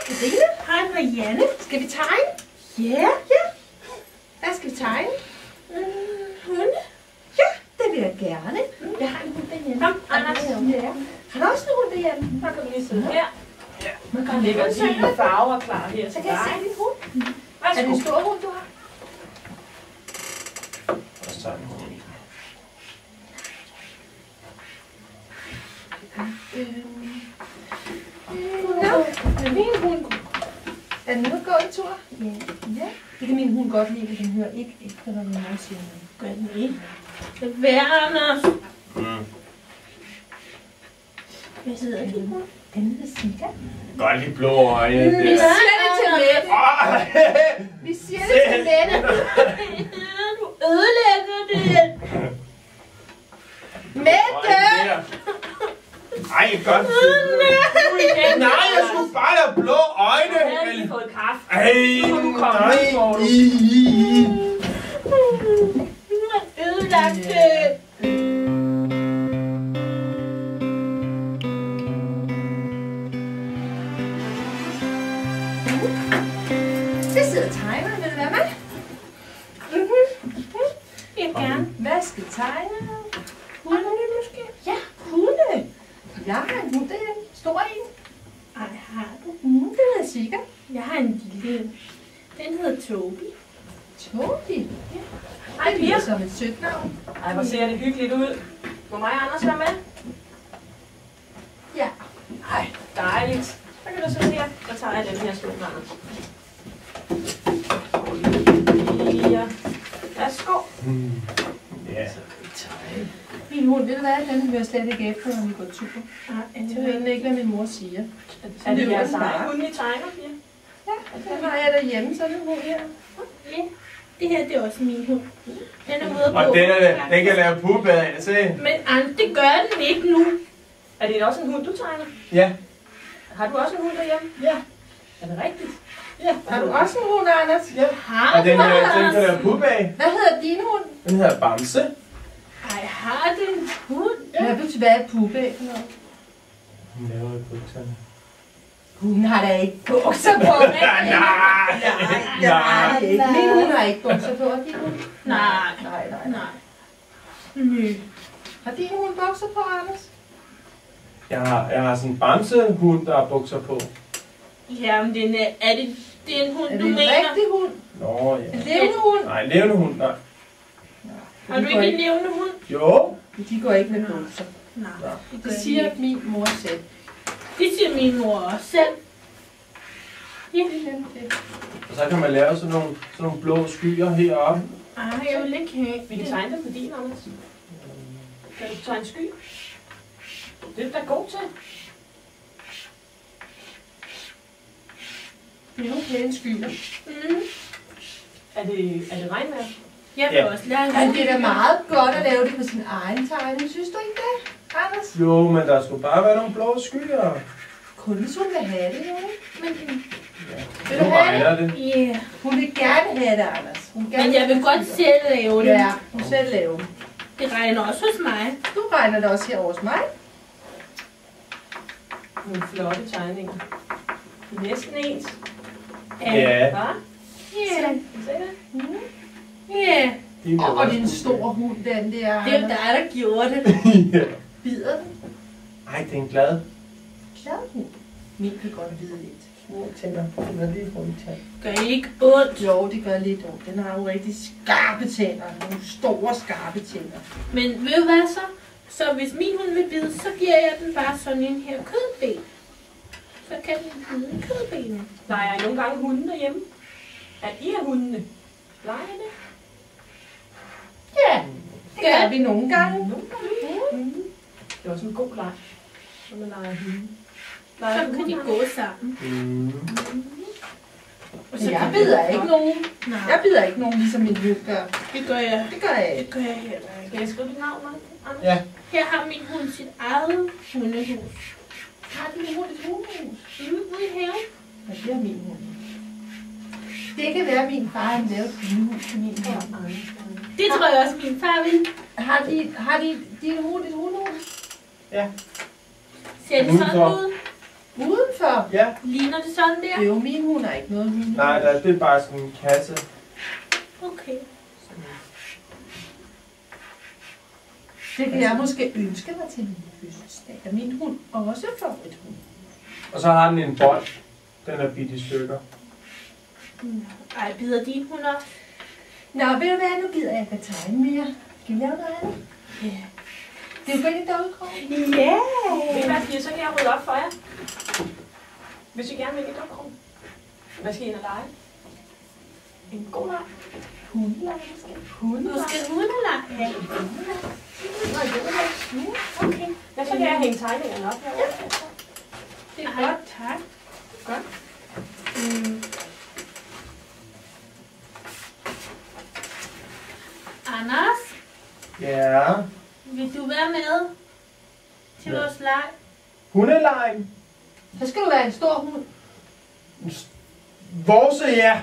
Irina. Hej Marianne. Skal vi tegne? Ja. Hvad skal vi tegne? Hunde. Ja, det vil jeg gerne. Jeg har en hund derhjemme. Kom, Anders. Ja. Har du også en hund derhjemme? Så kan du lige sidde her. Man Der kan ligger lægge lige farver klar her Så til kan jeg dig. se din hund. Er det Værsgo. en stor hund, du har? Og så tager den. Min hund. Er den ude at gå en tur? Ja. Det kan min hund godt lide, at den hører ikke efter, hvad min mor siger. Gør den ikke. Det værd, Anders. Hvad hedder din hund? Den hedder Sika. Godt lige blå øjne. Vi Der. siger det til Mette. Vi siger det til Mette. Du ødelægger det. Mette! Ej, godt. Nej, jeg skulle bare have blå øjne. Jeg har lige fået kaffe. Ej, Nu må du komme, nej. nu får du. Mm. Du har ødelagt det. Jeg sidder og tegner. Vil du være med? Jeg vil gerne. Hvad skal tegne? Hunde måske? Ja, hunde. Jeg har en hund derhjemme. Stor en. Ej, har du? Den hedder Sika. Jeg har en lille. Den hedder Toby. Tobi. Hej, Det Pia. lyder som et sødt navn. Ej, hvor ser det hyggeligt ud. Må mig og Anders være med? Ja. Ej, dejligt. Så kan du så se her. Så tager jeg den her stol, Anders. Ja. Værsgo. Ja. Min hund, ved du hvad? Den hører slet ikke efter, når vi går tur. Nej, Så hører den ikke, hvad min mor siger. Er det løber jeres den egen bare. hund, I tegner, Pia? Ja, den har jeg derhjemme, sådan en hund her. Ja. Det her, det er også min hund. Den er ude at gå. Og den kan lave pugebad af, se. Men Anders, det gør den ikke nu. Er det også en hund, du tegner? Ja. Har du også en hund derhjemme? Ja. Er det rigtigt? Ja. Har du også en hund, Anders? Ja. Har Og du, den kan Anders? lave pugebad af. Hvad hedder din hund? Den hedder Bamse. Ej, har du en hund? Hvad er pubæg for noget? Hun laver i bukserne. Hun har da ikke bukser på. Nej. Min hund har ikke bukser på, og din hund? Nej. Nej. Nej. Har din hund bukser på, Anders? Jeg har sådan en bamsehund, der har bukser på. Jamen, det er en hund, Er du det en mener? rigtig hund? Nå, ja. En levende hund? Nej, levende hund, nej. Har du ikke en levende hund? Jo. De går ikke med bukser. Nej. Det siger min mor selv. Det siger min mor også selv. Ja. Og så kan man lave sådan nogle blå skyer heroppe. Ej, jeg vil ikke have. Vi kan tegne dem på din, Anders. Kan du tegne sky? Det er du da god til. Det er nogle pæne skyer. Er det regnvejr? Jeg vil også lære Men det er da meget godt at lave det på sin egen tegning. Synes du ikke det, Anders? Jo, men der skulle bare være nogle blå skyer. Kun hvis hun vil have det, jo. Men, Vil du Nu have det? regner det. yeah. Hun vil gerne have det, Anders. Hun Men jeg vil godt selv lave det. Ja, hun selv lave det. Det regner også hos mig. Du regner det også her hos mig. Nogle flotte tegninger. De er næsten ens. Ja. Hva? Ja. Kan du se det? Ja. Og det er en stor hund, den der. Det er jo dig, der gjorde det. Ja. Bider den. Ej, det er en glad. Glad hund. Min kan godt bide lidt. Små tænder. Den er lige rundt tand. Gør ikke ondt. Jo, det gør lidt ondt. Den har jo rigtig skarpe tænder. Nogle store, skarpe tænder. Men ved du hvad så? Så hvis min hund vil bide, så giver jeg den bare sådan en her kødben. Så kan den bide kødbenet. Leger I nogle gange hunde derhjemme? Er I af hundene? Leger I det? Ja, det gør vi nogle gange. Nogle gange. Det er også en god leg, når man leger hunde. Leger Så du kan de hunde? gå sammen. Og så Jeg kan bider de- ikke nogen. Nej, Jeg bider ikke nogen, ligesom min hund gør. det gør jeg. Det gør jeg Det ikke. gør jeg heller ikke. Skal jeg skrive dit navn, Anders? Ja. Her har min hund sit eget hundehus. Har din hund et hundehus? Ude i haven. Ja, det er min hund. Det kan være, at min far har lavet et hundehus til min hund. Det tror jeg også, min far vil. Har din hund et hundehus? Ja. Ser det sådan Udenfor. ud? Udenfor? så? Ja. Ligner det sådan der? Det er jo min hund, er ikke noget min hund. Nej, det er bare sådan en kasse. Okay. Det kan jeg måske ønske mig til min fødselsdag. Er min hund også favorithund? Og så har den en bold. Den er bidt i stykker. Ej, bider din hund op? Nå, ved du hvad, nu gider jeg ikke at tegne mere. Skal vi lave noget andet? Ja. Det er jo godt i doggekrog. Ja. Ved I hvad, piger, så kan jeg rydde op for jer. Hvis I gerne vil i doggekrog. Hvad skal I ind og lege? En god leg. Hundelag måske. Nu skal hundelej. Ja. Okay. Ja, så kan jeg hænge tegningerne op herovre. Det er godt, tak. Godt. Anders, Ja. vil du være med til Ja. vores leg? Hundelejen. Så skal du være en stor hund. Vores, ja.